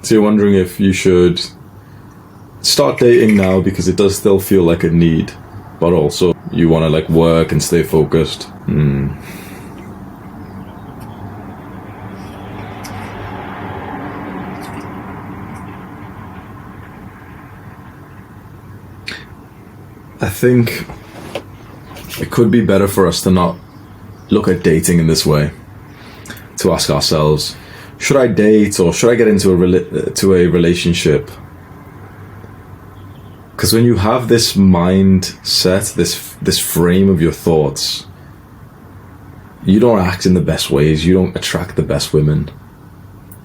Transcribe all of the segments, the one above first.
So you're wondering if you should start dating now because it does still feel like a need, but also you want to like work and stay focused. I think it could be better for us to not look at dating in this way, to ask ourselves, should I date or should I get into a relationship? Because when you have this mindset, this frame of your thoughts, you don't act in the best ways, you don't attract the best women.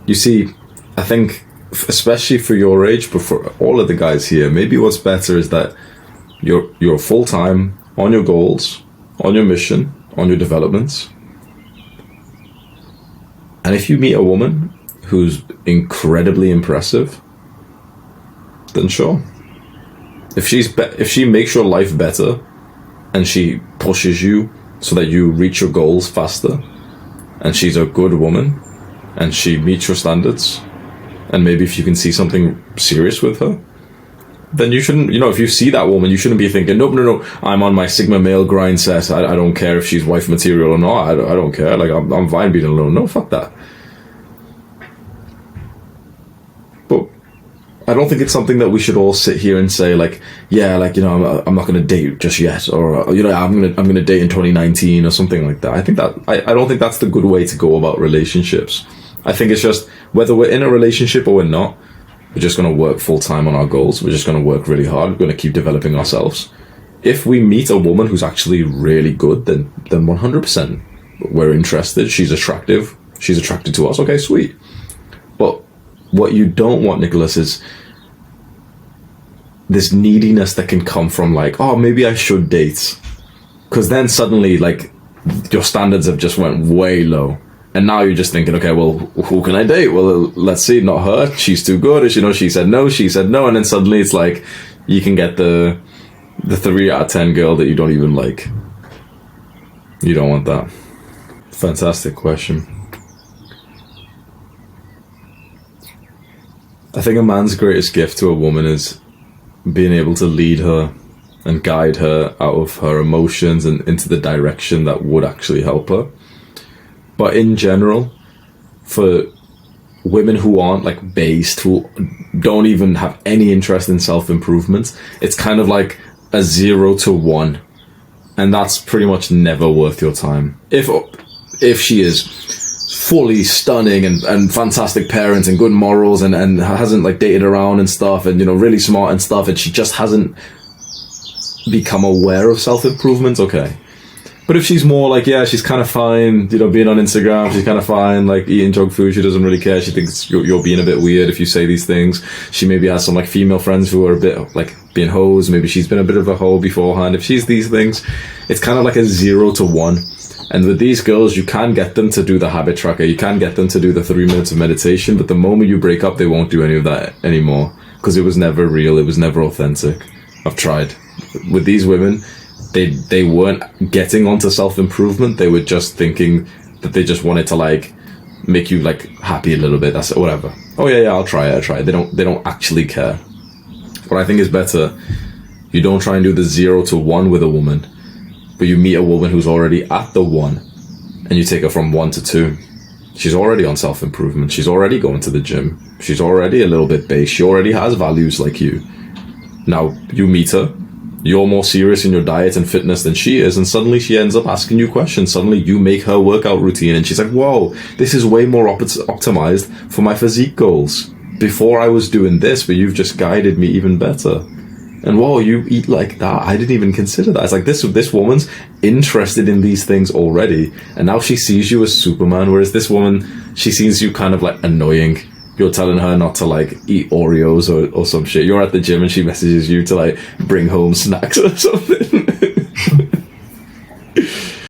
You see, I think, especially for your age, but for all of the guys here, maybe what's better is that you're full-time on your goals, on your mission, on your developments. And if you meet a woman who's incredibly impressive, then sure. If she makes your life better and she pushes you so that you reach your goals faster, and she's a good woman and she meets your standards, and maybe if you can see something serious with her, then you shouldn't, if you see that woman, you shouldn't be thinking, no, I'm on my Sigma male grind set. I don't care if she's wife material or not. I don't care. Like, I'm fine being alone. No, fuck that. But I don't think it's something that we should all sit here and say, like, yeah, like, I'm not going to date just yet, or I'm going to date in 2019 or something like that. I think that I don't think that's the good way to go about relationships. I think it's just whether we're in a relationship or we're not, we're just going to work full-time on our goals. We're just going to work really hard. We're going to keep developing ourselves. If we meet a woman who's actually really good, then 100% we're interested. She's attractive. She's attracted to us. Okay, sweet. But what you don't want, Nicholas, is this neediness that can come from like, oh, maybe I should date. Because then suddenly, like, your standards have just went way low. And now you're just thinking, okay, well, who can I date? Well, let's see, not her. She's too good. She said no. And then suddenly it's like, you can get the 3 out of 10 girl that you don't even like. You don't want that. Fantastic question. I think a man's greatest gift to a woman is being able to lead her and guide her out of her emotions and into the direction that would actually help her. But in general, for women who aren't like based, who don't even have any interest in self-improvement, it's kind of like a 0 to 1. And that's pretty much never worth your time. If she is fully stunning and fantastic parent and good morals and hasn't like dated around and stuff and, really smart and stuff, and she just hasn't become aware of self-improvement, okay. But if she's more like, yeah, she's kind of fine, being on Instagram, she's kind of fine, like eating junk food, she doesn't really care, she thinks you're being a bit weird if you say these things. She maybe has some like female friends who are a bit like being hoes, maybe she's been a bit of a hoe beforehand. If she's these things, it's kind of like a 0 to 1. And with these girls, you can get them to do the habit tracker, you can get them to do the 3 minutes of meditation, but the moment you break up, they won't do any of that anymore, because it was never real, it was never authentic. I've tried. With these women, they weren't getting onto self-improvement, they were just thinking that they just wanted to like make you like happy a little bit, that's it, whatever. Oh yeah, I'll try it. They don't actually care. What I think is better, you don't try and do the 0 to 1 with a woman, but you meet a woman who's already at the 1 and you take her from 1 to 2. She's already on self-improvement, she's already going to the gym, she's already a little bit base, she already has values like you. Now you meet her, you're more serious in your diet and fitness than she is, and suddenly she ends up asking you questions. Suddenly you make her workout routine and she's like, whoa, this is way more optimized for my physique goals. Before I was doing this, but you've just guided me even better. And whoa, you eat like that, I didn't even consider that. It's like this woman's interested in these things already, and now she sees you as Superman, whereas this woman, she sees you kind of like annoying. You're telling her not to like eat Oreos or some shit. You're at the gym and she messages you to like bring home snacks or something.